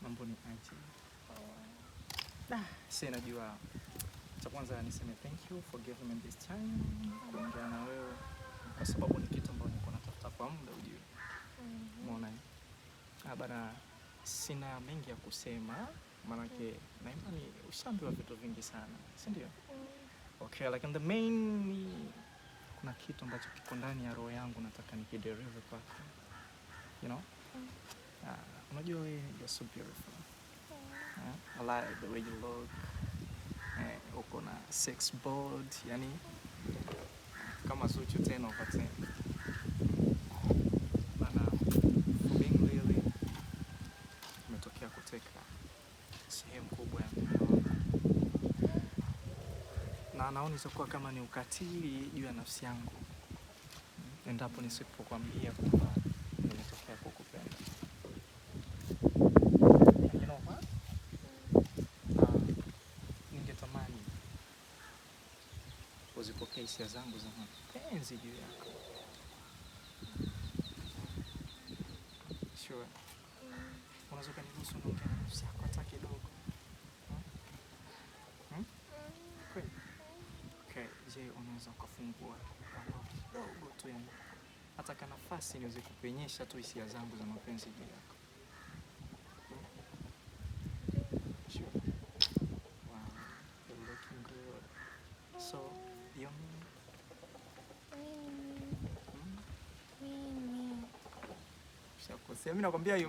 Mambo ni aje? Sasa najua cha kwanza niseme thank you for giving me this time kuongea na wewe kwa sababu ni kitu ambacho niko natafuta kwa muda ujue. Umeona? Bana, sina mengi ya kusema maanake na imani ushaambiwa vitu vingi sana, si ndio? Okay, like in the main kuna kitu ambacho kiko ndani ya roho yangu nataka nikideliver kwako. You know? Unajua wewe you're so beautiful. I like the way you look. Uko na sex board, yani kama Zuchu 10/10. Bana, being really umetokea kuteka sehemu kubwa ya moyo na naona itakuwa kama ni ukatili juu ya nafsi yangu endapo nisipokuambia kwamba nimetokea kukupenda. You know what? Ningetamani uzipokee hisia zangu za mapenzi juu yako. Sure. Unaweza kuniruhusu niongee na nafsi yako hata kidogo? Kweli? Okay, je, unaweza ukafungua kidogo tu yani hata kana nafasi niweze kupenyesha tu hisia zangu za mapenzi juu yako? Sure. Wow, you're looking good. So, you mean? Mimi nakwambia